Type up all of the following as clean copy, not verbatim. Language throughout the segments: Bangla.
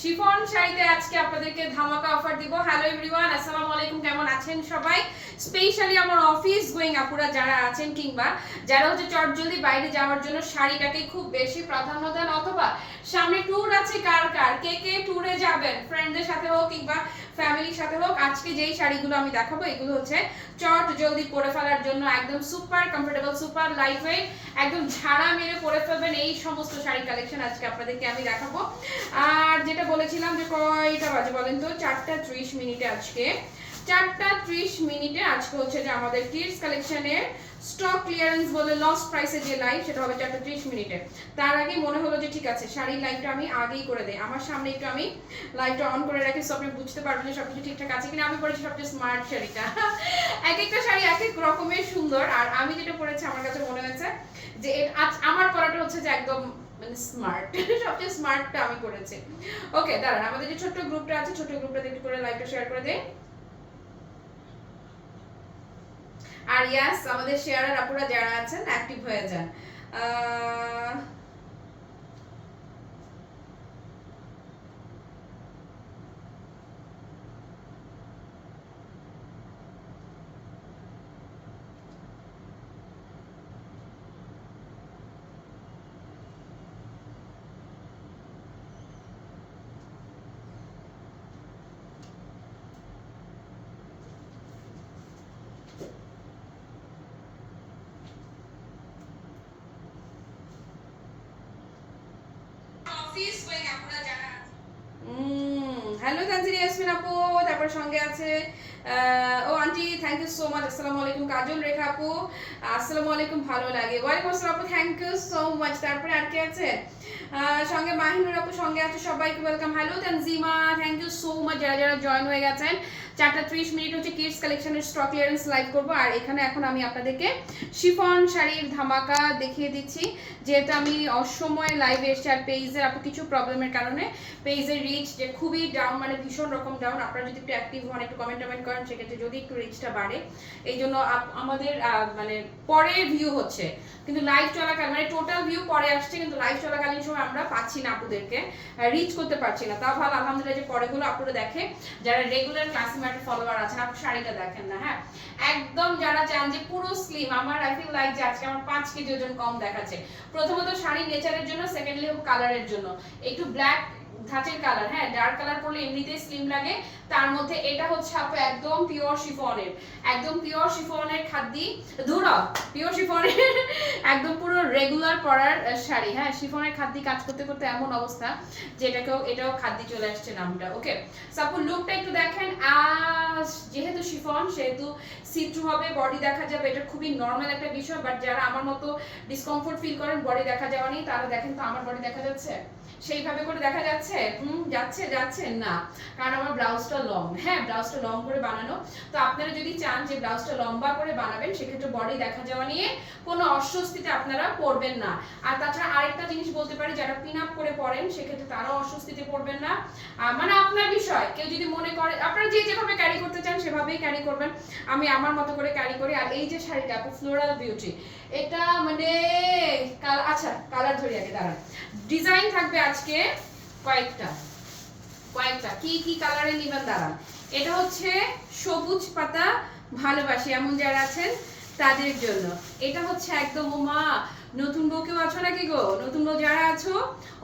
শিফন শাড়িতে আজকে আপনাদেরকে ধামাকা অফার দিব। হ্যালো এভরিওয়ান, আসসালামু আলাইকুম। কেমন আছেন সবাই? স্পেশালি আমার অফিস গোয়িং আপুরা যারা আছেন কিংবা যারা হচ্ছে চটজলদি বাইরে যাওয়ার জন্য শাড়িটাকে খুব বেশি প্রাধান্য দেন, অথবা সামনে ট্যুর আছে, কার কার কে কে ট্যুরে যাবেন, ফ্রেন্ডদের সাথে হোক কিংবা ফ্যামিলির সাথে হোক, আজকে যেই শাড়িগুলো আমি দেখাবো এগুলো হচ্ছে চট জলদি পরে ফেলার জন্য একদম super comfortable, super light weight, একদম ঝাড়া মেরে পরে ফেলবেন এই সমস্ত শাড়ি কালেকশন আজকে আপনাদেরকে আমি দেখাবো। আর যেটা বলেছিলাম যে কয়টা বাজে বলেন তো, 4:30 মিনিটে আজকে 4:30 মিনিটে আজকে হচ্ছে যে আমাদের কিডস কালেকশনের স্টক ক্লিয়ারেন্স বলে লস্ট প্রাইসে যে লাইভ, সেটা হবে 4:30 মিনিটে। তার আগে মনে হলো যে ঠিক আছে শাড়ির লাইভটা আমি আগেই করে দেই, আমার সামনে একটু আমি লাইভটা অন করে রাখি, সো আপনি বুঝতে পারবেন যে সবকিছু ঠিকঠাক আছে কিনা। আমি পরেছি সবচেয়ে স্মার্ট শাড়িটা এক একটা শাড়ি এক এক রকমের সুন্দর, আর আমি যেটা পরেছি আমার কাছে মনে হয়েছে যে আমার পরাটা হচ্ছে যে একদম মানে স্মার্ট সবচেয়ে স্মার্টটা আমি করেছি। ওকে দাঁড়ান, আমাদের যে ছোট্ট গ্রুপটা আছে ছোট্ট গ্রুপটাতে একটু করে লাইভটা শেয়ার করে দেই। আর ইয়াস, আমাদের শেয়ারার আপুরা যারা আছেন অ্যাক্টিভ হয়ে যান। হ্যালো তানজিরা ইয়াসমিন আপু, তারপর সঙ্গে আছে ও aunty, thank you so much. আসসালামু আলাইকুম কাজল রেখা আপু, আসসালামু আলাইকুম, ভালো লাগে। ওয়ালাইকুম আসসালাম আপু, থ্যাংক ইউ সো মাচ। তারপরে আর কে আছে সঙ্গে? মাহিনুর আপু সঙ্গে আছে, সবাইকে welcome. Hello Tanzima, thank you so much যারা যারা জয়েন হয়ে গেছেন। 4:30 মিনিট হচ্ছে কিডস কালেকশনের স্টক ক্লিয়ারেন্স লাইভ করব, আর এখানে এখন আমি আপনাদেরকে শিফন শাড়ির ধামাকা দেখিয়ে দিচ্ছি। যেহেতু আমি অসময়ে লাইভে এসেছি আর পেজের আপু কিছু প্রবলেমের কারণে পেজের রিচ যে খুবই ডাউন, মানে ভীষণ রকম ডাউন। আপনারা যদি একটু অ্যাক্টিভ হন, একটু কমেন্ট করেন, সেক্ষেত্রে যদি একটু রিচটা বাড়ে। এই জন্য আমাদের মানে পরে ভিউ হচ্ছে কিন্তু লাইভ চলাকালীন, মানে টোটাল ভিউ পরে আসছে কিন্তু লাইভ চলাকালীন সময় আমরা পাচ্ছি না, আপুদেরকে রিচ করতে পারছি না। তাও ভালো আলহামদুলিল্লাহ যে পরেগুলো আপুরা দেখে, যারা রেগুলার ক্লাসিমেটের ফলোয়ার আছেন। আপু শাড়িটা দেখেন না, হ্যাঁ একদম যারা চান যে পুরো স্লিম, আমার আই ফিল লাইক যে আজকে আমার 5 কেজি ওজন কম দেখাচ্ছে। প্রথমত শাড়ির নেচারের জন্য, সেকেন্ডলি কালারের জন্য। একটু ব্ল্যাক ধাঁচের কালার, হ্যাঁ ডার্ক কালার পরলে এমনিতেই স্লিম লাগে। তার মধ্যে এটা হচ্ছে আপু একদম পিওর শিফনের, একদম পিওর শিফনের খাদ্যি ধুরা পিওর শিফনের একদম পুরো রেগুলার পরার শাড়ি। হ্যাঁ শিফনের খাদ্যি কাজ করতে করতে এমন অবস্থা যে এটাও খাদ্যি চলে আসছে নামটা। ওকে সাপোজ লুকটা একটু দেখেন। যেহেতু শিফন সেহেতু সিথ্রু হবে, বডি দেখা যাবে, এটা খুবই নর্মাল একটা বিষয়। বাট যারা আমার মতো ডিসকমফোর্ট ফিল করেন বডি দেখা যাওয়া নিয়ে, তারা দেখেন তো আমার বডি দেখা যাচ্ছে সেইভাবে করে দেখা যাচ্ছে? যাচ্ছে না, কারণ আমার ব্লাউজটা লং। হ্যাঁ ব্লাউজটা লং করে বানানো, তো আপনারা যদি চান যে ব্লাউজটা লম্বা করে বানাবেন সেক্ষেত্রে বডি দেখা যাওয়া নিয়ে কোনো অস্বস্তিতে আপনারা পড়বেন না। আর তাছাড়া আরেকটা জিনিস বলতে পারি, যারা পিন আপ করে পড়েন সেক্ষেত্রে তারাও অস্বস্তিতে পড়বেন না। মানে আপনার বিষয়, কেউ যদি মনে করে আপনারা যেভাবে ক্যারি করতে চান সেভাবেই ক্যারি করবেন। আমি আমার মতো করে ক্যারি করি। আর এই যে শাড়িটা ফ্লোরাল বিউটি, এটা মানে আচ্ছা কালার ধরি আগে, দাঁড়ান। ডিজাইন থাকবে আজকে কয়েকটা কি কি কালারে নিবেন দাঁড়ান। এটা হচ্ছে সবুজ পাতা ভালোবাসি এমন যারা আছেন তাদের জন্য। এটা হচ্ছে একদম ওমা নতুন বউ কেউ আছো নাকি গো? নতুন বউ যারা আছো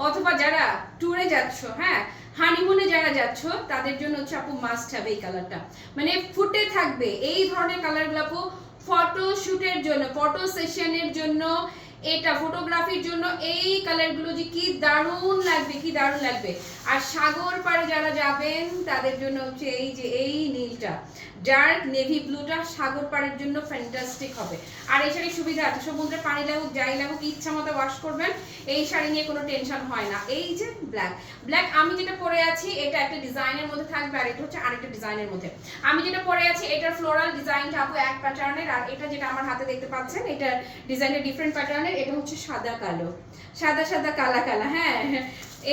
অথবা যারা ট্যুরে যাচ্ছ, হ্যাঁ হানিমুনে যারা যাচ্ছ, তাদের জন্য হচ্ছে আপু মাস্ট হবে এই কালারটা। মানে ফুটে থাকবে এই ধরনের কালারগুলো আপু ফটো শুটের জন্য, ফটো সেশনের জন্য, এটা ফটোগ্রাফির জন্য এই কালারগুলো যে কি দারুণ লাগবে, কি দারুণ লাগবে। আর সাগর পাড়ে যারা যাবেন তাদের জন্য হচ্ছে এই যে এই নীলটা, ডার্ক নেভি ব্লুটা সাগর পাড়ের জন্য ফ্যান্টাস্টিক হবে। আর এই শাড়ির সুবিধা আছে, সমুদ্রে পানি লাগুক যাই লাগুক ইচ্ছা মতো ওয়াশ করবেন, এই শাড়ি নিয়ে কোনো টেনশন হয় না। এই যে ব্ল্যাক আমি যেটা পরে আছি এটা একটা ডিজাইনের মধ্যে থাকবে, আর এটা হচ্ছে আরেকটা ডিজাইনের মধ্যে। আমি যেটা পরে আছি এটার ফ্লোরাল ডিজাইনটা আপু এক প্যাটার্নের, আর এটা যেটা আমার হাতে দেখতে পাচ্ছেন এটার ডিজাইনটা ডিফারেন্ট প্যাটার্নের। এটা হচ্ছে সাদা কালো, সাদা কালা, হ্যাঁ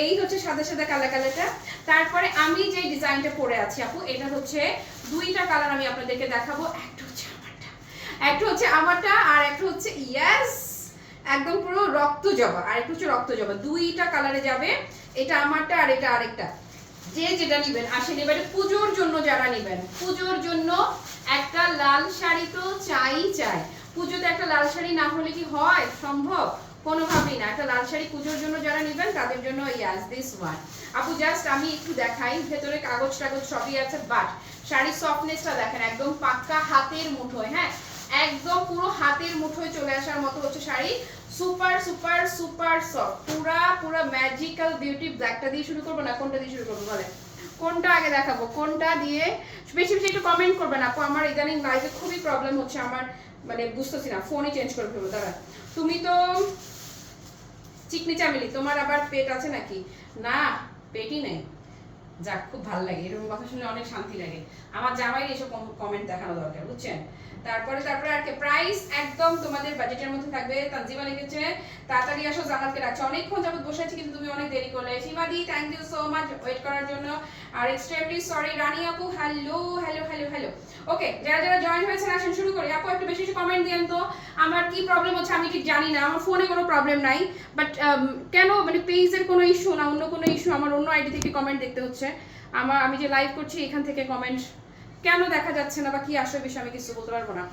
এই হচ্ছে সাদা কালাটা। তারপরে আমি যে ডিজাইনটা পরে আছি আপু, এটা হচ্ছে দুইটা কালার আমি আপনাদেরকে দেখাবো। একটা হচ্ছে আমারটা আর একটা হচ্ছে ইয়েস একদম পুরো রক্ত জবা, আর একটা হচ্ছে রক্ত জবা, দুইটা কালারে যাবে। এটা আমারটা আর এটা আরেকটা। যে যেটা নেবেন আসেন। এবারে পুজোর জন্য যারা নেবেন, পুজোর জন্য একটা লাল শাড়ি তো চাই। পুজোতে একটা লাল শাড়ি না হলে কি হয় সম্ভব? কোনোভাবেই না। একটা লাল শাড়ি পুজোর জন্য যারা নেবেন তাদের জন্য ইয়াস দিস ওয়ান। আপু জাস্ট আমি একটু দেখাই, ভেতরে কাগজ টাগজ সবই আছে, বাট শাড়ির সফটনেসটা দেখেন, একদম পাক্কা হাতের মুঠোয়, হ্যাঁ একদম পুরো হাতের মুঠোয় চলে আসার মতো হচ্ছে sari. Super super super soft, পুরা পুরা ম্যাজিক্যাল বিউটি। ব্ল্যাকটা দিয়ে শুরু করবো না কোনটা দিয়ে শুরু করবো বলে? কোনটা আগে দেখাবো, কোনটা দিয়ে? বেশি বেশি একটু কমেন্ট করবেন আপু। আমার ইদানিং লাইফে খুবই প্রবলেম হচ্ছে, আমার মানে বুঝতেছি না, ফোনই চেঞ্জ করে ফেলবো। দাঁড়া, তুমি তো চিকনি চামেলি, তোমার আবার পেট আছে নাকি? না, পেটই নেই। যাক, খুব ভালো লাগে এরকম কথা শুনলে, অনেক শান্তি লাগে। আমার জামাই এসব কমেন্ট দেখানো দরকার, বুঝছেন? তারপরে আর কি প্রাইস একদম তোমাদের বাজেটের মধ্যে থাকবে। তানজিমা লিখেছে তাড়াতাড়ি আসো, জামাতকে রাখছো, অনেকক্ষণ যাবত বসে আছি কিন্তু তুমি অনেক দেরি করলে। সীমাদি thank you so much wait করার জন্য। আর এক্সট্রিমলি সরি রানী আপু, hello hello hello hello. Okay, যারা যারা জয়েন হয়েছেন আসেন শুরু করি। আপু একটু বেশি বেশি কমেন্ট দিয়েন তো। আমার কি প্রবলেম হচ্ছে আমি ঠিক জানি না, আমার ফোনে কোনো প্রবলেম নাই, বাট কেন মানে পেজের কোনো ইস্যু না, অন্য কোনো ইস্যু, আমার অন্য আইডি থেকে কমেন্ট দেখতে হচ্ছে। আমি যে লাইভ করছি এখান থেকে কমেন্ট কেন দেখা যাচ্ছে না বা কি আসলে বিষয় আমি কিছু বলতে পারবো না।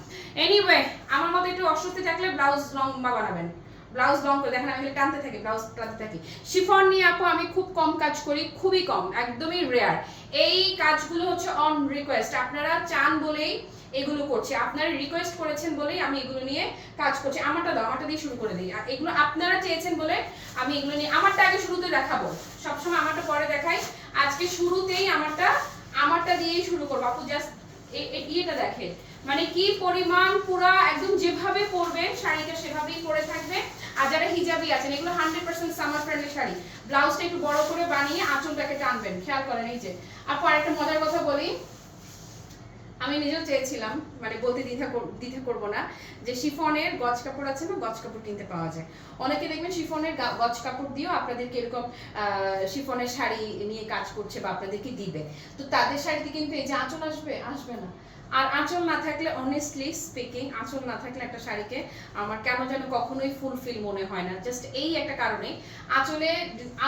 এনিওয়ে, আমার মতো একটু অস্বস্তি থাকলে ব্লাউজ লম্বা বানাবেন, ব্লাউজ লং করে দেখেন, আমি টানতে থাকি, ব্লাউজ টানতে থাকি। শিফন নিয়ে আপু আমি খুব কম কাজ করি, খুবই কম, একদমই রেয়ার। এই কাজগুলো হচ্ছে অন রিকোয়েস্ট, আপনারা চান বলেই এগুলো করছি, আপনারা রিকোয়েস্ট করেছেন বলেই আমি এগুলো নিয়ে কাজ করছি। আমারটা দাও, আমারটা দিয়ে শুরু করে দিই। এগুলো আপনারা চেয়েছেন বলে আমি এগুলো নিয়ে, আমারটা আগে শুরুতে দেখাবো, সবসময় আমারটা পরে দেখাই, আজকে শুরুতেই আমারটা দিয়েই শুরু করবো। আপু জাস্ট এটা দেখেন, মানে কি পরিমাণ, পুরা একদম যেভাবে পরবেন শাড়িটা সেভাবেই পরে থাকবে। আর যারা হিজাবি আছেন, এগুলো 100% সামার ফ্রেন্ডলি শাড়ি। ব্লাউজটা একটু বড় করে বানিয়ে আঁচলটাকে টানবেন, খেয়াল করেন। এই যে আপু আরেকটা মজার কথা বলি, আমি নিজেও চেয়েছিলাম, মানে বলতে দ্বিধা করবো না, যে শিফনের গজ কাপড় আছে না, গজ কাপড় কিনতে পাওয়া যায়। অনেকে দেখবেন শিফনের গজ কাপড় দিয়েও আপনাদেরকে এরকম শিফনের শাড়ি নিয়ে কাজ করছে বা আপনাদেরকে দিবে। তো তাদের শাড়িতে কিন্তু এই যে আঁচল আসবে না। আর আঁচল না থাকলে, অনেস্টলি স্পিকিং, আঁচল না থাকলে একটা শাড়িকে আমার কেন যেন কখনোই ফুলফিল মনে হয় না। জাস্ট এই একটা কারণে,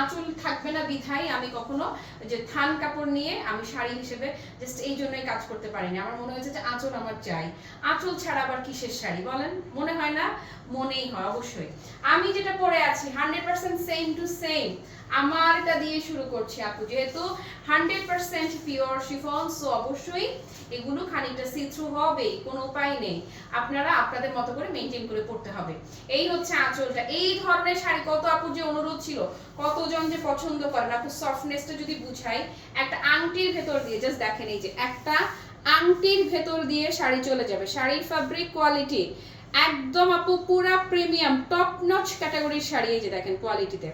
আঁচল থাকবে না বিধায় আমি কখনো যে থান কাপড় নিয়ে আমি শাড়ি হিসেবে জাস্ট এই জন্যই কাজ করতে পারিনি। আমার মনে হয়েছে যে আঁচল আমার চাই, আঁচল ছাড়া আবার কিসের শাড়ি বলেন? মনে হয় না? মনেই হয় অবশ্যই। আমি যেটা পরে আছি 100% সেম টু সেম, আমারটা দিয়ে শুরু করছি আপু, যেহেতু 100% পিওর শিফন, সো অবশ্যই এগুলো খানিকটা সি থ্রু হবে, কোনো উপায় নেই, আপনারা আপনাদের মতো করে মেইনটেইন করে পড়তে হবে। এই হচ্ছে আঁচলটা। এই ধরনের শাড়ি কত আপুর যে অনুরোধ ছিল, কতজন যে পছন্দ করেন। আপু সফটনেসটা যদি বুঝাই, একটা আংটির ভেতর দিয়ে জাস্ট দেখেন, এই যে একটা আংটির ভেতর দিয়ে শাড়ি চলে যাবে। শাড়ির ফ্যাব্রিক কোয়ালিটি একদম আপু পুরা প্রিমিয়াম টপ নচ ক্যাটাগরির শাড়ি। এই যে দেখেন কোয়ালিটিতে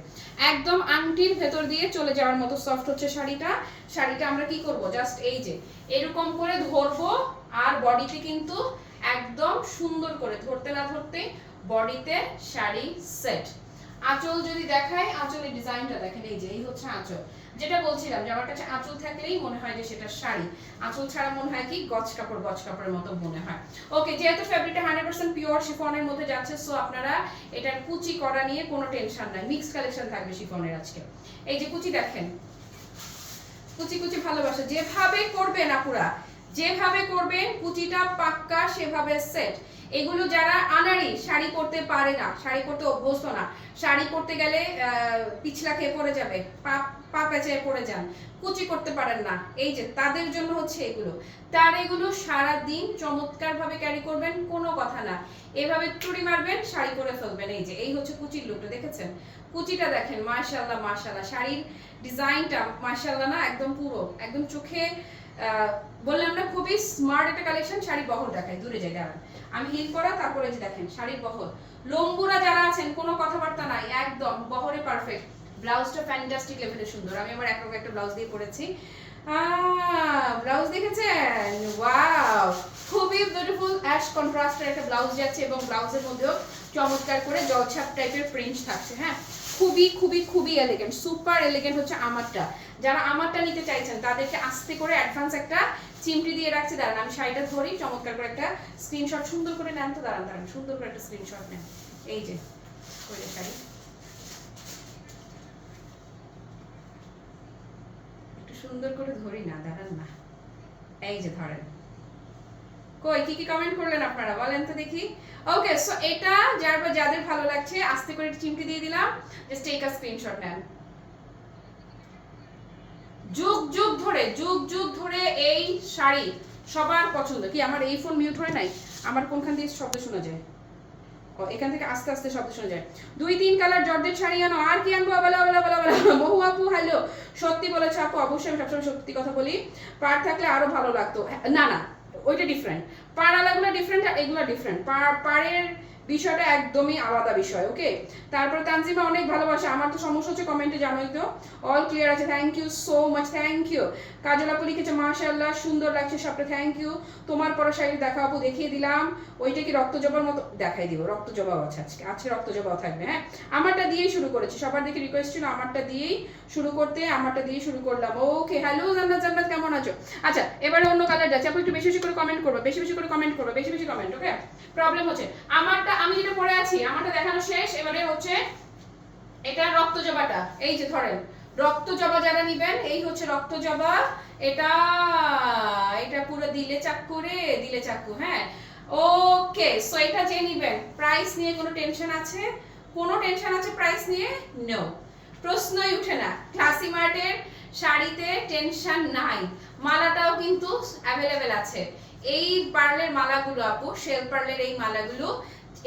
একদম আংটির ভেতর দিয়ে চলে যাওয়ার মতো সফট হচ্ছে শাড়িটা আমরা কি করব, জাস্ট এই যে এরকম করে ধরবো, আর বডিতে কিন্তু একদম সুন্দর করে ধরতে না ধরতে বডিতে শাড়ি সেট। আঁচল যদি দেখাই, আঁচলের ডিজাইনটা দেখেন, এই যে এই হচ্ছে আঁচল। যেটা বলছিলাম যে আমার কাছে আঁচল থাকলেই মনে হয় যে সেটা শাড়ি, আঁচল ছাড়া মনে হয় কি গজ কাপড়ের মতো মনে হয়। ওকে, যেহেতু ফেব্রিকটা 100% পিওর শিফনের মধ্যে যাচ্ছে, সো আপনারা এটার কুচি করা নিয়ে কোনো টেনশন নাই, মিক্সড কালেকশন থাকবে শিফনের আজকে। এই যে কুচি দেখেন, কুচি ভালোবাসা, যেভাবে করবেন আপুরা, যেভাবে করবেন কুচিটা পাক্কা সেভাবে সেট। এগুলো যারা আনাড়ি, শাড়ি পরতে পারে না, শাড়ি পরতে অভ্যস্ত না, শাড়ি পরতে গেলে পিছলা খেয়ে পড়ে যাবে, পা পেঁচে পড়ে যান, কুচি করতে পারেন না, এই যে তাদের জন্য হচ্ছে এগুলো। তার এগুলো সারা দিন চমৎকার ভাবে ক্যারি করবেন, কোনো কথা না, এভাবে চুড়ি মারবেন, শাড়ি পরে ফেলবেন। এই যে এই হচ্ছে কুচির লুকটা, দেখেছেন? কুচিটা দেখেন, মাশাআল্লাহ মাশাআল্লাহ, শাড়ির ডিজাইনটা মাশাআল্লাহ না, একদম পুরো একদম চোখে বললাম না, খুবই স্মার্ট একটা কালেকশন। শাড়ি বহর দেখায়, দূরে যায় দাঁড়ান, আমি হিল করা, তারপরে যে দেখেন শাড়ির বহর, লম্বুরা যারা আছেন কোনো কথাবার্তা নাই, একদম বহরে পারফেক্ট। ব্লাউজটা ফ্যান্টাস্টিক লেভেলের সুন্দর, আমি আমার একরকম একটা ব্লাউজ দিয়ে পরেছি। ব্লাউজ দেখেছেন? ওয়াও, খুবই বিউটিফুল অ্যাশ কন্ট্রাস্টের একটা ব্লাউজ যাচ্ছে, এবং ব্লাউজের মধ্যেও চমৎকার করে জলছাপ টাইপের প্রিন্ট থাকছে। হ্যাঁ, খুবই এলিগেন্ট, সুপার এলিগেন্ট হচ্ছে আমারটা। যারা আমারটা নিতে চাইছেন তাদেরকে আস্তে করে অ্যাডভান্স একটা চিমটি দিয়ে রাখছি, দাঁড়ান আমি শাড়িটা ধরি, চমৎকার করে একটা স্ক্রিনশট সুন্দর করে নেন তো, দাঁড়ান সুন্দর করে একটা স্ক্রিনশট নেন। এই যে শাড়ি একটু সুন্দর করে ধরি না, দাঁড়ান না, এই যে ধরেন। কই কি কি কমেন্ট করলেন আপনারা বলেন তো দেখি। ওকে, সো এটা যাদের ভালো লাগছে আস্তে করে চিমটি দিয়ে দিলাম, জাস্ট টেক আ স্ক্রিনশট নেন। যুগ যুগ ধরে এই শাড়ি সবার পছন্দ। কি আমার এই ফোন মিউট হয় নাই? আমার কোনখান দিয়ে শব্দ শোনা যায়? ও, এখান থেকে আস্তে আস্তে শব্দ শোনা যায়। 2-3 কালার জর্জেট শাড়ি আনো। আর কি আনবো? মহু আপু হ্যালো। সত্যি বলেছে আপু, অবশ্যই আমি সবসময় সত্যি কথা বলি। পার থাকলে আরো ভালো লাগতো। না না, ওইটা ডিফারেন্ট। পার আলাগুলো ডিফারেন্ট আর এগুলো ডিফারেন্ট। পাড়ের বিষয়টা একদমই আলাদা বিষয়। ওকে, তারপর তানজিমা অনেক ভালোবাসা। আমার তো সমস্যা হচ্ছে কমেন্টে, জানোই তো। অল ক্লিয়ার আছে, thank you so much, thank you. Kajal আপু লিখেছে মাশাআল্লাহ সুন্দর লাগছে সবটা, থ্যাংক ইউ। তোমার পরা শাড়ি দেখাও আপু, দেখিয়ে দিলাম। ওইটা কি রক্তজবার মতো? দেখাই দিব, রক্তজবাও আছে আজকে রক্তজবাও থাকবে। হ্যাঁ, আমারটা দিয়েই শুরু করেছি, সবার দেখে রিকোয়েস্ট ছিল আমারটা দিয়েই শুরু করতে, আমারটা দিয়ে শুরু করলাম। ওকে, হ্যালো জান্নাত কেমন আছো? আচ্ছা, এবারে অন্য কালার যাচ্ছে। আপু একটু বেশি বেশি করে কমেন্ট করবে, বেশি বেশি করে কমেন্ট করবে, বেশি বেশি কমেন্ট। ওকে, প্রবলেম হচ্ছে আমারটা, আমি যেটা পরে আছি আমারটা দেখানো শেষ। এবারে হচ্ছে এটা রক্তজবাটা। এই যে ধরেন রক্তজবা যারা নিবেন, এই হচ্ছে রক্তজবা। এটা এটা পুরো দিলে চাক্কু। হ্যাঁ, ওকে, সো এটা যে নিবেন, প্রাইস নিয়ে কোনো টেনশন আছে? কোনো টেনশন আছে প্রাইস নিয়ে? নো, প্রশ্নই উঠে না। ক্লাসি মার্টের শাড়িতে টেনশন নাই। মালাটাও কিন্তু অ্যাভেলেবেল আছে। এই পার্লের মালাগুলো আপু, শেল পার্লের এই মালাগুলো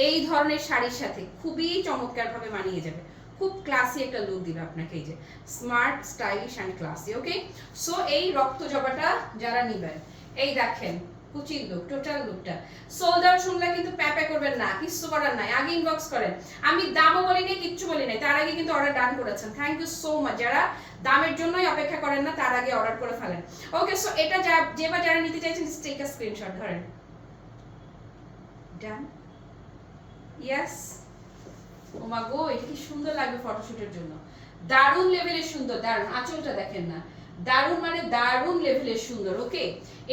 এই ধরনের শাড়ির সাথে খুবই চমৎকার ভাবে মানিয়ে যাবে। খুব ক্লাসি একটা লুক দিবে আপনাকে, এই যে smart, stylish and classy. Okay, so এই রক্তজবাটা যারা নিবেন, এই দেখেন কুচির লুক, টোটাল লুকটা। সোল্ড আউট শুনলে কিন্তু প্যাপে করবেন না, কিচ্ছু করার নাই, আগে ইনবক্স করেন। আমি দামও বলি নাই, কিচ্ছু বলি নাই, তার আগে কিন্তু অর্ডার ডান করেছেন। Thank you so much. যারা দামের জন্যই অপেক্ষা করেন না, তার আগে অর্ডার করে ফেলেন। ওকে, সো এটা যারা নিতে চাইছেন, টেক আ স্ক্রিনশট, ধরেন। ডান, ইয়েস। ও মা গো, এটা কি সুন্দর লাগবে ফটোশুটের জন্য, দারুণ লেভেলের সুন্দর। দারুণ, আঁচলটা দেখেন না, দারুণ মানে দারুণ লেভেলের সুন্দর। ওকে,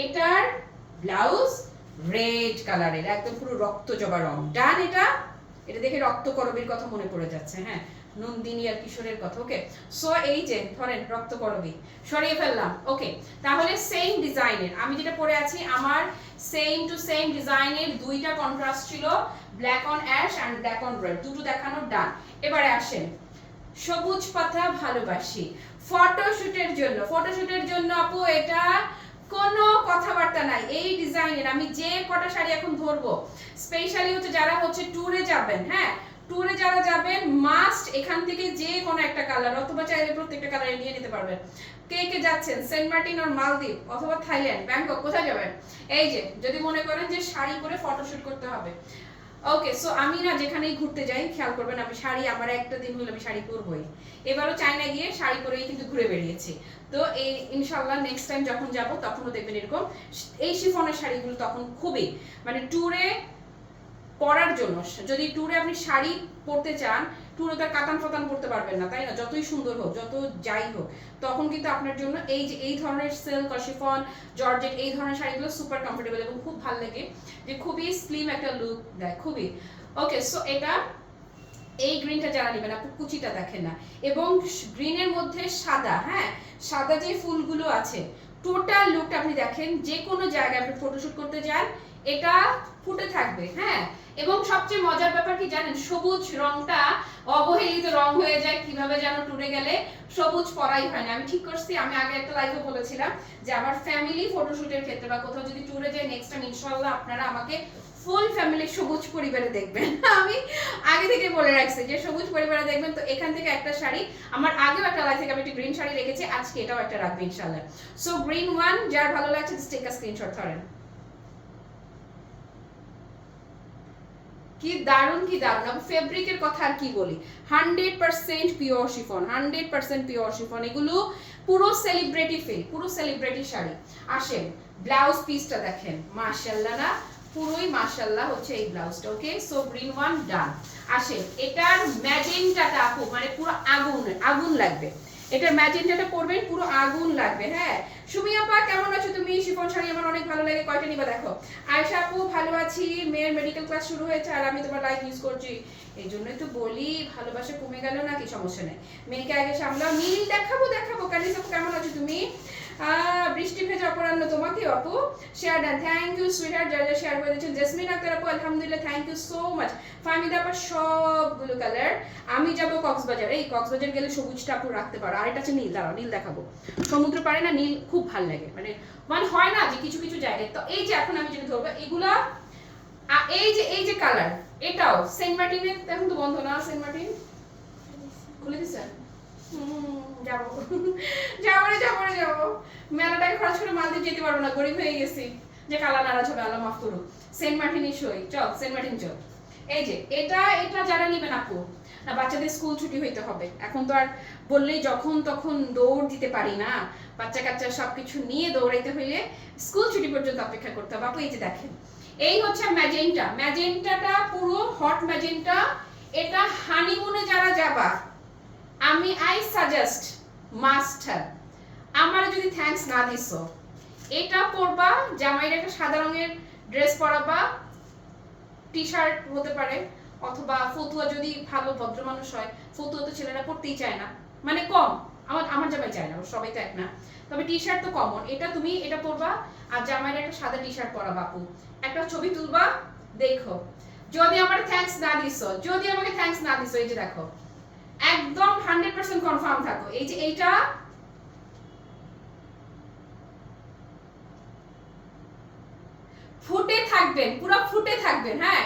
এটার ব্লাউজ রেড কালারের, একদম পুরো রক্তজবা রং। ডান, এটা দেখে রক্তকরবীর কথা মনে পড়ে যাচ্ছে। হ্যাঁ, নন্দিনী আর কিশোরের কথা। ওকে, সো এই যে ধরেন রক্তকরবী সরিয়ে ফেললাম। ওকে, তাহলে সেম ডিজাইনের আমি যেটা পরে আছি, আমার সেম টু সেম ডিজাইনের দুইটা কন্ট্রাস্ট ছিল, black on ash and black on red, দুটো দেখানো ডান। এবারে আসেন সবুজ পাতা ভালোবাসি। ফটোশুটের জন্য আপু এটা কোনো কথাবার্তা নাই। এই ডিজাইনের আমি যে কটা শাড়ি এখন ধরবো, স্পেশালি হচ্ছে যারা হচ্ছে ট্যুরে যাবেন। হ্যাঁ, ট্যুরে যারা যাবেন মাস্ট এখান থেকে যে কোনো একটা কালার, অথবা চাইলে প্রত্যেকটা কালার নিয়ে নিতে পারবেন। কে যাচ্ছেন সেন্ট মার্টিন আর মালদ্বীপ অথবা থাইল্যান্ড, ব্যাংকক, কোথায় যাবেন? এই যে যদি মনে করেন যে শাড়ি পরে ফটোশুট করতে হবে। ওকে, সো আমি না যেখানেই ঘুরতে যাই, খেয়াল করবেন আমি শাড়ি, আমার একটা দিন হলো আমি শাড়ি পরবই। এবারও চায়না গিয়ে শাড়ি পরেই কিন্তু ঘুরে বেরিয়েছি। তো এই ইনশাআল্লাহ নেক্সট টাইম যখন যাব তখনও দেখবেন এরকম এই শিফনের শাড়িগুলো তখন খুবই মানে ট্যুরে পরার জন্য। যদি ট্যুরে আপনি শাড়ি পরতে চান, ট্যুরে তার কাতান ফাতান পরতে পারবেন না, তাই না? যতই সুন্দর হোক, যত যাই হোক, তখন কিন্তু আপনার জন্য এই যে এই ধরনের সিল্ক, শিফন, জর্জেট এই ধরনের শাড়িগুলো সুপার কমফোর্টেবল এবং খুব ভালো লাগে, যে খুবই স্লিম একটা লুক দেয়, খুবই। ওকে, সো এটা এই গ্রিনটা যারা নেবেন, আপনি কুচিটা দেখেন না, এবং গ্রিনের মধ্যে সাদা। হ্যাঁ, সাদা যে ফুলগুলো আছে, টোটাল লুকটা আপনি দেখেন, যে কোনো জায়গায় আপনি ফটোশুট করতে যান এটা ফুটে থাকবে। হ্যাঁ, এবং সবচেয়ে মজার ব্যাপার কি জানেন, সবুজ রংটা অবহেলিত রং হয়ে যায় কিভাবে যেন, ট্যুরে গেলে সবুজ পরাই হয় না। আমি ঠিক করছি, আমি আগে একটা লাইভে বলেছিলাম যে আমার ফ্যামিলি ফটোশুটের ক্ষেত্রে বা কোথাও যদি ট্যুরে যাই নেক্সট টাইম ইনশাআল্লাহ আপনারা আমাকে ফুল ফ্যামিলি সবুজ পরিবারে দেখবেন। আমি আগে থেকে বলে রাখছি যে সবুজ পরিবারে দেখবেন। তো এখান থেকে একটা শাড়ি, আমার আগেও একটা লাইভ থেকে আমি একটা গ্রিন শাড়ি রেখেছি, আজকে এটাও একটা রাখবো ইনশাআল্লাহ। সো গ্রিন ওয়ান যার ভালো লাগছে টেক আ স্ক্রিনশট, ধরেন। কি দারুণ, কি দারুণ। আমি ফেব্রিকের কথা আর কি বলি, 100% পিওর শিফন, 100% পিওর শিফন। এগুলো পুরো সেলিব্রিটি ফিল, পুরো সেলিব্রিটি শাড়ি। আসেন ব্লাউজ পিসটা দেখেন, মাশাআল্লাহ না, পুরোই মাশাআল্লাহ হচ্ছে এই ব্লাউজটা। ওকে, সো গ্রিন ওয়ান ডান। আসেন এটার ম্যাজেন্টাটা আপু মানে পুরো আগুন আগুন লাগবে। এটার ম্যাজেন্টাটা পরবেন, পুরো আগুন লাগবে। হ্যাঁ, সুমি আপা কেমন আছো তুমি? শিফন শাড়ি আমার অনেক ভালো লাগে, কয়টা নিবা দেখো। আয়েশা আপু ভালো আছি, মেয়ের মেডিকেল ক্লাস শুরু হয়েছে আর আমি তোমার লাইভ ইউজ করছি, এই জন্যই তো বলি ভালোবাসা কমে গেল না কি, সমস্যা নেই, মেয়েকে আগে সামলাও। নীল দেখাবো দেখাবো। কালিস আপু কেমন আছো তুমি? বৃষ্টি ভেজা অপরাহ্ন তোমাকে আপু, share done, thank you sweetheart, যা যা শেয়ার করে দিচ্ছেন। জেসমিন আক্তার আপু আলহামদুলিল্লাহ, thank you so much. Fahmida আপা সবগুলো কালার। আমি যাবো কক্সবাজার, এই কক্সবাজার গেলে সবুজটা আপু রাখতে পারো, আর এটা হচ্ছে নীল, দাঁড়াও নীল দেখাবো। সমুদ্র পারে না নীল খুব ভালো লাগে, মানে মানে হয় না যে কিছু কিছু জায়গায়। তো এই যে এখন আমি যেটা ধরবো এগুলা, এই যে কালার, এটাও সেন্ট মার্টিনের, এখন তো বন্ধ না সেন্ট মার্টিন, খুলে দিছে। যাবো যাবো রে যাবো রে যাবো, মেলাটাকে খরচ করে মালদ্বীপ যেতে পারবো না, গরিব হয়ে গেছি যে কালা নারাজ হবে, আল্লাহ মাফ করুক। সেন্ট মার্টিনই সই, চল সেন্ট মার্টিন চল। এই যে এটা এটা যারা নিবেন আপু, না বাচ্চাদের স্কুল ছুটি হইতে হবে, এখন তো আর বললেই যখন তখন দৌড় দিতে পারি না, বাচ্চা কাচ্চা সবকিছু নিয়ে দৌড়াইতে হইলে স্কুল ছুটি পর্যন্ত অপেক্ষা করতে হবে আপু। এই যে দেখেন, এই হচ্ছে ম্যাজেন্টা, ম্যাজেন্টাটা পুরো হট ম্যাজেন্টা, এটা হানিমুনে যারা যাবা আমি আই সাজেস্ট মাস্ট হ্যাভ। আমার যদি থ্যাঙ্কস না দিছো, এটা পরবা, জামাইয়ের একটা সাদা রঙের ড্রেস পরাবা, টি শার্ট হতে পারে, অথবা ফতুয়া যদি ভালো ভদ্র মানুষ হয়, ফতুয়া তো ছেলেরা পরতেই চায় না, মানে কম, আমার জামাই চায় না, সবাই তো এক না, তবে টি শার্ট তো কমন, এটা তুমি এটা পরবা আর জামাইয়ের একটা সাদা টি শার্ট পরা বাপু, একটা ছবি তুলবা, দেখো যদি আমার থ্যাঙ্কস না দিছো, যদি আমাকে থ্যাঙ্কস না দিছো, এই যে দেখো একদম 100% কনফার্ম থাকো। এই যে এইটা ফুটে থাকবেন, পুরো ফুটে থাকবেন। হ্যাঁ,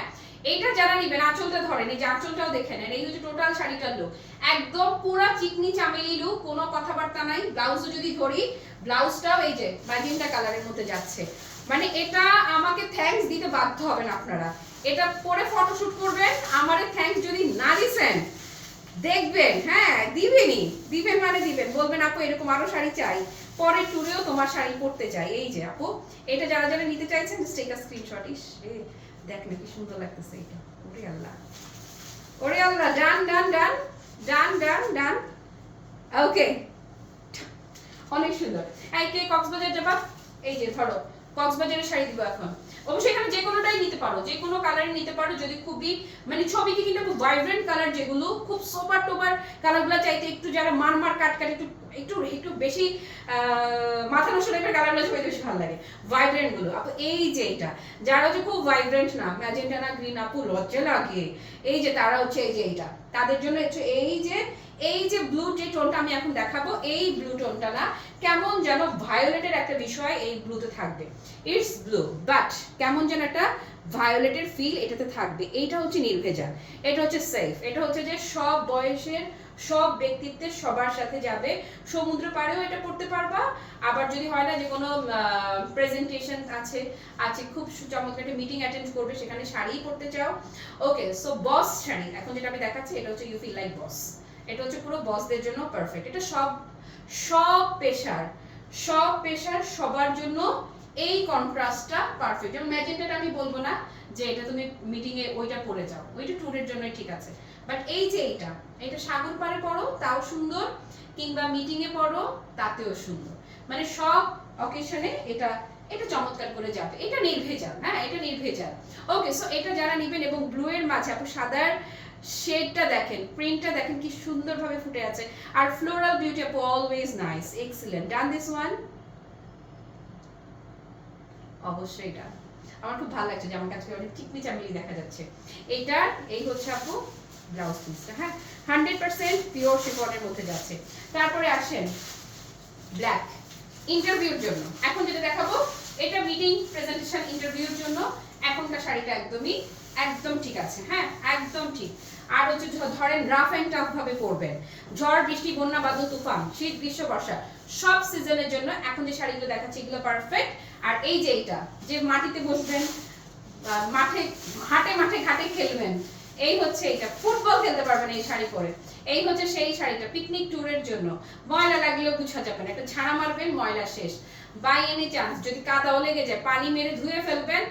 এইটা যারা নিবেন আঁচলটা ধরেন, এই যে আঁচলটাও দেখে নেন, এই হচ্ছে টোটাল শাড়িটার লুক, একদম পুরো চিকনি চামেলি লুক, কোনো কথাবার্তা নাই। ব্লাউজও যদি ধরি, ব্লাউজটাও এই যে ম্যাজেন্টা কালারের মধ্যে যাচ্ছে, মানে এটা আমাকে থ্যাঙ্কস দিতে বাধ্য হবেন আপনারা, এটা পরে ফটোশুট করবেন, আমারে থ্যাঙ্কস যদি না দিছেন দেখবেন, হ্যাঁ দিবেনই, দিবেন মানে দিবেন, বলবেন আপু এরকম আরো শাড়ি চাই, পরের ট্যুরেও তোমার শাড়ি পরতে চাই। এই যে আপু, এটা যারা যারা নিতে চাইছেন জাস্ট টেক আ স্ক্রিনশট। ইস দেখ না কি সুন্দর লাগতেছে এটা, ওরে আল্লাহ, ওরে আল্লাহ, ডান ডান ডান ডান ডান ডান, ওকে অনেক সুন্দর। এই কে কক্সবাজার যাবা, এই যে ধরো কক্সবাজারের শাড়ি দিব এখন, অবশ্যই এখানে যে কোনোটাই নিতে পারো, যে কোনো কালারই নিতে পারো, যদি খুবই মানে ছবিতে কিন্তু খুব ভাইব্রেন্ট কালার, যেগুলো খুব সোবার টোবার কালারগুলো চাইতে একটু যারা মারমার কাট কাট একটু একটু একটু বেশি মাথা নষ্ট টাইপের কালারগুলো সবাই বেশি ভালো লাগে, ভাইব্রেন্ট গুলো আপু। এই যে এটা যারা হচ্ছে খুব ভাইব্রেন্ট না, ম্যাজেন্টা না গ্রিন আপু লজ্জা লাগে, এই যে তারা হচ্ছে এই যে এইটা তাদের জন্য হচ্ছে এই যে ব্লু যে টোনটা আমি এখন দেখাবো, এই ব্লু টোনটা না কেমন যেন ভায়োলেটের একটা বিষয় এই ব্লুতে থাকবে, ইটস ব্লু বাট কেমন যেন একটা ভায়োলেটের ফিল এটাতে থাকবে। এইটা হচ্ছে নির্ভেজাল, এটা হচ্ছে সেফ, এটা হচ্ছে যে সব বয়সের সব ব্যক্তিত্বের সবার সাথে যাবে, সমুদ্র পাড়েও এটা পড়তে পারবা, আবার যদি হয় না যে কোনো প্রেজেন্টেশন আছে আছে খুব চমৎকার একটা মিটিং অ্যাটেন্ড করবে, সেখানে শাড়িই পরতে চাও, ওকে সো বস শাড়ি এখন যেটা আমি দেখাচ্ছি, এটা হচ্ছে ইউ ফিল লাইক বস, এটা হচ্ছে পুরো বসদের জন্য পারফেক্ট, এটা সব সব পেশার সবার জন্য এই কন্ট্রাস্টটা পারফেক্ট। যেমন ম্যাজেন্টাটা আমি বলবো না যে এটা তুমি মিটিং এ ওইটা পরে যাও, ওইটা ট্যুরের জন্যই ঠিক আছে, বাট এই যে এটা সাগর পাড়ে পড়ো তাও সুন্দর, কিংবা মিটিং এ পড়ো তাতেও সুন্দর, মানে সব অকেশনে এটা এটা চমৎকার করে যাবে, এটা নির্ভেজাল, হ্যাঁ এটা নির্ভেজাল। ওকে সো এটা যারা নেবেন, এবং ব্লু এর মাঝে আপু সাদার শেডটা দেখেন, প্রিন্টটা দেখেন কি সুন্দরভাবে ফুটে আছে, আর ফ্লোরাল বিউটি আপু always nice, excellent, done this one, অবশ্যই এটা আমার খুব ভালো লাগছে, যে আমার কাছে অনেক চিকনি চামেলি দেখা যাচ্ছে। এইটা এই হচ্ছে আপু ব্লাউজ পিসটা, হ্যাঁ 100% পিওর শিফনের মধ্যে যাচ্ছে। তারপরে আসেন ব্ল্যাক, ইন্টারভিউর জন্য এখন যেটা দেখাবো, এটা মিটিং প্রেজেন্টেশন ইন্টারভিউর জন্য এখনকার শাড়িটা একদম ঠিক আছে, হ্যাঁ একদম ঠিক। আর হচ্ছে ধরেন রাফ এন্ড টাফ ভাবে পরবেন, ঝড় বৃষ্টি বন্যা বাদল তুফান শীত গ্রীষ্ম বর্ষা সব সিজনের জন্য এখন যে শাড়িগুলো দেখাচ্ছি এগুলো পারফেক্ট। আর এই যে এইটা যে মাটিতে বসবেন, মাঠে মাঠে ঘাটে খেলবেন, এই হচ্ছে এইটা, ফুটবল খেলতে পারবেন এই শাড়ি পরে, এই হচ্ছে সেই শাড়িটা পিকনিক ট্যুরের জন্য, ময়লা লাগলেও গুছা যাবে না, একটা ঝাড়া মারবেন ময়লা শেষ, বাই এনি চান্স যদি কাদাও লেগে যায় পানি মেরে ধুয়ে ফেলবেন,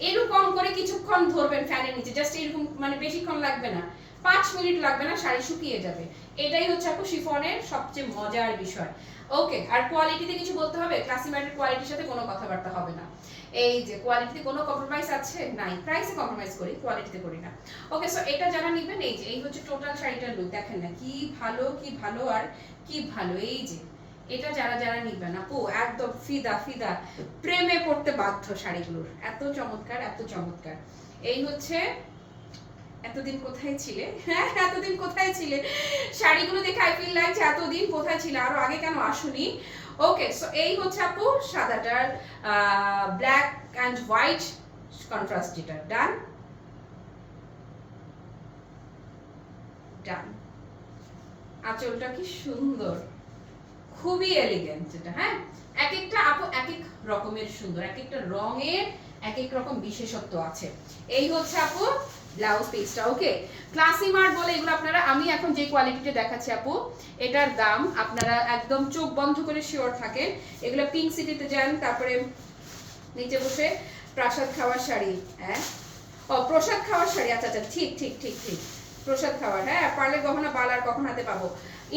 এরকম করে কিছুক্ষণ ধরবেন ফ্যানের নিচে, জাস্ট এরকম, মানে বেশিক্ষণ লাগবে না, 5 মিনিট লাগবে না, শাড়ি শুকিয়ে যাবে। এটাই হচ্ছে আপু শিফনের সবচেয়ে মজার বিষয়। ওকে, আর কোয়ালিটিতে কিছু বলতে হবে? ক্লাসি মার্টের কোয়ালিটির সাথে কোনো কথাবার্তা হবে না। এই যে কোয়ালিটিতে কোনো কম্প্রোমাইজ আছে? নাই। প্রাইসে কম্প্রোমাইজ করি, কোয়ালিটিতে করি না। ওকে, সো এটা যারা নেবেন, এই যে এই হচ্ছে টোটাল শাড়িটার লুক, দেখেন না কি ভালো, কি ভালো আর কি ভালো। এই যে এটা যারা যারা নিবেন আপু একদম ফিদা ফিদা, প্রেমে পড়তে বাধ্য শাড়িগুলোর, এত চমৎকার এত চমৎকার। এই হচ্ছে, এতদিন কোথায় ছিলে? হ্যাঁ, এতদিন কোথায় ছিলে? শাড়িগুলো দেখে আই ফিল লাইক এতদিন কোথায় ছিলে, আরো আগে কেন আসুনি? ওকে, সো এই হচ্ছে আপু সাদাটার ব্ল্যাক অ্যান্ড হোয়াইট কন্ট্রাস্ট, যেটা ডান ডান। আঁচলটা কি সুন্দর, খুবই এলিগেন্ট যেটা। হ্যাঁ, এক একটা আপু এক এক রকমের সুন্দর, এক একটা রঙের এক এক রকম বিশেষত্ব আছে। এই হচ্ছে আপু ব্লাউজ পিসটা। ওকে, ক্লাসি মার্ট বলে এগুলো আপনারা, আমি এখন যে কোয়ালিটিটা দেখাচ্ছি আপু, এটার দাম আপনারা একদম চোখ বন্ধ করে শিওর থাকেন। এগুলো পিঙ্ক সিটিতে যান, তারপরে নিচে বসে প্রাসাদ খাওয়ার শাড়ি। হ্যাঁ, ও প্রসাদ খাওয়ার শাড়ি, আচ্ছা আচ্ছা, ঠিক ঠিক ঠিক ঠিক, প্রসাদ খাওয়ার। হ্যাঁ, পারলে গহনা বাল আর কখন হাতে পাবো?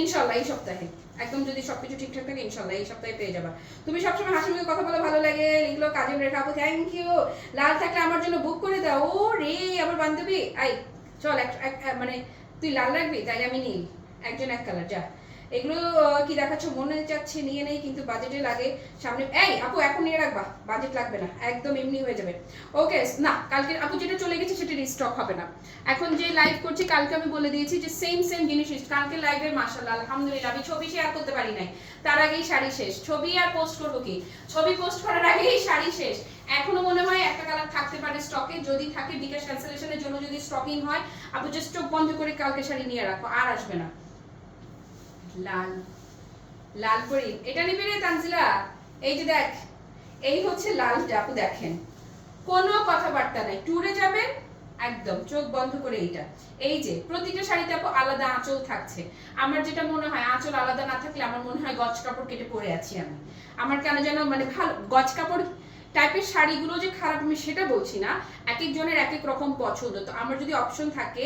ইনশাল্লাহ এই সপ্তাহে, একদম যদি সবকিছু ঠিকঠাক থাকে ইনশাল্লাহ এই সপ্তাহে পেয়ে যাবা। তুমি সবসময় হাসি মুখে কথা বলে ভালো লাগে, লিখলো কাজল রেখা আপু, থ্যাংক ইউ। লাল থাকলে আমার জন্য বুক করে দাও। ও রে আমার বান্ধবী, আই চল মানে তুই লাল রাখবি, তাই আমি নীল, একজন এক কালার, যা। এগুলো কি দেখাচ্ছ মনে চাচ্ছে নিয়ে নেই, কিন্তু বাজেটে লাগে সামনে। এই আপু এখন নিয়ে রাখবা, বাজেট লাগবে না, একদম এমনি হয়ে যাবে। ওকে, না কালকে আপু যেটা চলে গেছে সেটা রিস্টক হবে না। এখন যে লাইভ করছি কালকে আমি বলে দিয়েছি যে সেম সেম জিনিস। কালকে লাইভের মাশাআল্লাহ আলহামদুলিল্লাহ আমি ছবি শেয়ার করতে পারি নাই, তার আগেই শাড়ি শেষ। ছবি আর পোস্ট করবো কি, ছবি পোস্ট করার আগেই শাড়ি শেষ। এখনো মনে হয় একটা কালার থাকতে পারে স্টকে, যদি থাকে বিকাশ ক্যান্সেলেশনের জন্য যদি স্টকিং হয়, আপু জাস্ট চোখ বন্ধ করে কালকে শাড়ি নিয়ে রাখো, আর আসবে না। লাল লাল পরি, এটা নিবি রে তানজিলা? এই যে দেখ, এই হচ্ছে লালটা আপু, দেখেন কোনো কথাবার্তা নাই, ট্যুরে যাবেন একদম চোখ বন্ধ করে। এইটা এই যে প্রতিটা শাড়িতে আপু আলাদা আঁচল থাকছে। আমার যেটা মনে হয় আঁচল আলাদা না থাকলে আমার মনে হয় গজ কাপড় কেটে পরে আছি আমি। আমার কেন যেন মানে ভালো গজ কাপড় টাইপের শাড়িগুলো যে খারাপ আমি সেটা বলছি না, এক একজনের এক এক রকম পছন্দ। তো আমার যদি অপশন থাকে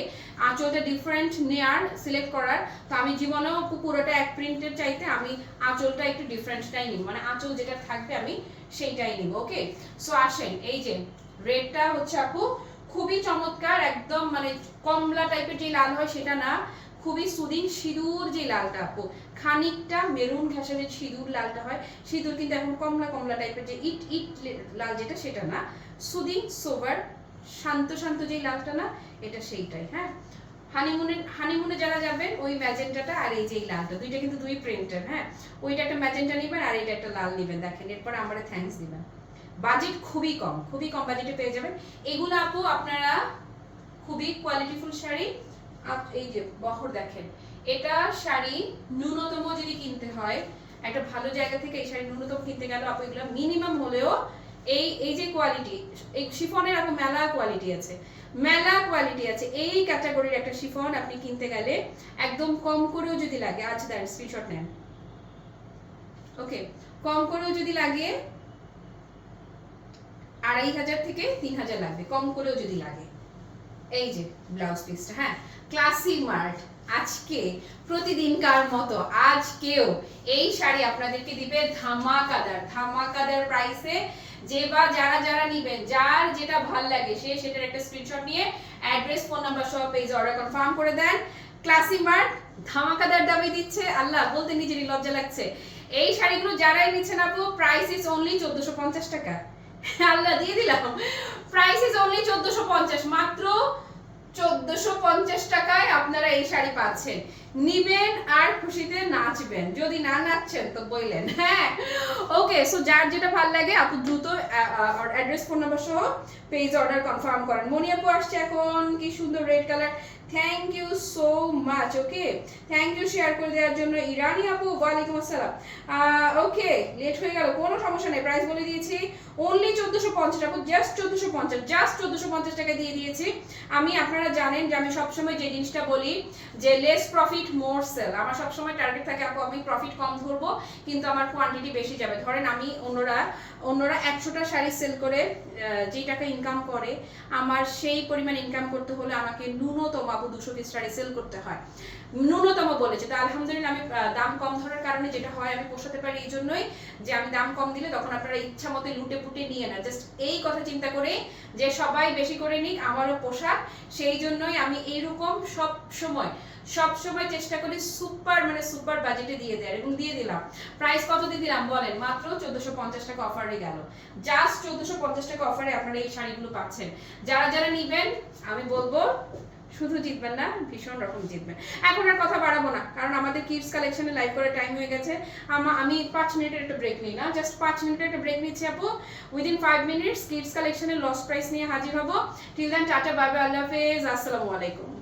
আঁচলটা ডিফারেন্ট নেয়ার, সিলেক্ট করার, তো আমি জীবনেও পুরোটা এক প্রিন্টের চাইতে আমি আঁচলটা একটু ডিফারেন্টটাই নিব, মানে আঁচল যেটা থাকবে আমি সেইটাই নিব। ওকে, সো আসেন, এই যে রেডটা হচ্ছে আপু খুবই চমৎকার, একদম মানে কমলা টাইপের যে লাল হয় সেটা না, খুবই সুদিং সিঁদুর যে লালটা আপু, খানিকটা মেরুন ঘাসের সিঁদুর লালটা হয়, সিঁদুর কিন্তু এখন কমলা কমলা টাইপের যে ইট ইট লাল যেটা সেটা না, সুদিং সোভার শান্ত শান্ত যে লালটা না, এটা সেইটাই। হ্যাঁ, হানিমুনে যারা যাবেন ওই ম্যাজেন্টাটা আর এই যে লালটা, দুইটা কিন্তু দুই প্রিন্টের। হ্যাঁ, ওইটা একটা ম্যাজেন্টা নেবেন আর এইটা একটা লাল নেবেন। দেখেন এরপর আমারে থ্যাঙ্কস দিবেন। বাজেট খুবই কম বাজেটে পেয়ে যাবেন এগুলো আপু আপনারা, খুবই কোয়ালিটিফুল শাড়ি। এই যে বহর দেখেন, এটা শাড়ি ন্যূনতম যদি কিনতে হয় একটা ভালো জায়গা থেকে, এই শাড়ি ন্যূনতম কিনতে গেলে আপু এগুলো মিনিমাম হলেও এই যে কোয়ালিটি, এই শিফনের আপু মেলা কোয়ালিটি আছে, মেলা কোয়ালিটি আছে। এই ক্যাটাগরির একটা শিফন আপনি কিনতে গেলে একদম কম করেও যদি লাগে, আচ্ছা দেন স্ক্রিনশট নেন। ওকে, কম করেও যদি লাগে 2500 থেকে 3000 লাগবে, কম করেও যদি লাগে। এই যে ব্লাউজ পিসটা, হ্যাঁ ক্লাসি মার্ট আজকে প্রতিদিনকার মতো আজকেও এই শাড়ি আপনাদেরকে দিবে ধামাকাদার ধামাকাদার প্রাইসে। যে বা যারা যারা নেবেন, যার যেটা ভাল লাগে সে সেটার একটা স্ক্রিনশট নিয়ে অ্যাড্রেস ফোন নাম্বার সহ পেজ অর্ডার কনফার্ম করে দেন। ক্লাসি মার্ট ধামাকাদার দামে দিচ্ছে, আল্লাহ বলতে নিজেরই লজ্জা লাগছে। এই শাড়িগুলো যারাই নিচ্ছেন আপু প্রাইস ইজ অনলি 1450 টাকা। আল্লাহ দিয়ে দিলাম, প্রাইস ইজ অনলি 1450, মাত্র 1450 টাকায় আপনারা এই শাড়ি পাচ্ছেন। নিবেন আর খুশিতে নাচবেন, যদি না নাচছেন তো বললেন। হ্যাঁ, ওকে, সো যার যেটা ভালো লাগে আপু দ্রুত অ্যাড্রেস ফোন নাম্বার সহ পেজ অর্ডার কনফার্ম করেন। মনি আপু আসছে এখন, কি সুন্দর red colour, thank you so much. Okay, thank you share করে দেওয়ার জন্য। ইরানি আপু ওয়ালাইকুম আসসালাম। ওকে, লেট হয়ে গেল, কোনো সমস্যা নেই, প্রাইস বলে দিয়েছি অনলি 1450 আপু, জাস্ট 1450 টাকা দিয়ে দিয়েছি আমি। আপনারা জানেন যে আমি সবসময় যে জিনিসটা বলি যে লেস প্রফিট মোর সেল, আমার সবসময় টার্গেট থাকে আপু আমি প্রফিট কম ধরবো কিন্তু আমার কোয়ান্টিটি বেশি যাবে। ধরেন আমি অন্যরা 100টা শাড়ি সেল করে যেই টাকা ইনকাম করে, আমার সেই পরিমাণ ইনকাম করতে হলে আমাকে ন্যূনতম আপু 200 পিস শাড়ি সেল করতে হয়, ন্যূনতম বলেছে। তো আলহামদুলিল্লাহ আমি দাম কম ধরার কারণে যেটা হয় আমি পোষাতে পারি এই জন্যই যে আমি দাম কম দিলে তখন আপনারা ইচ্ছা মতো লুটে পুটে নিয়ে না, জাস্ট এই কথা চিন্তা করে যে সবাই বেশি করে নিক আমারও পোশাক, সেই জন্যই আমি এইরকম সব সময় চেষ্টা করি সুপার বাজেটে দিয়ে দেওয়ার, এবং দিয়ে দিলাম। প্রাইস কত দিয়ে দিলাম বলেন? মাত্র 1450 টাকা অফারে গেল, জাস্ট 1450 টাকা অফারে আপনারা এই শাড়িগুলো পাচ্ছেন। যারা নিবেন আমি বলবো শুধু জিতবেন না, ভীষণ রকম জিতবেন। এখন আর কথা বাড়াবো না, কারণ আমাদের কিডস কালেকশনে লাইভ করে টাইম হয়ে গেছে। আমি 5 মিনিটের একটা ব্রেক নিই না, জাস্ট 5 মিনিটের একটা ব্রেক নিচ্ছি আপু। উইদিন 5 মিনিটস কিডস কালেকশনের লস প্রাইস নিয়ে হাজির হবো। Till then tata, bye bye, আল্লাহ হাফেজ, আসসালামু আলাইকুম।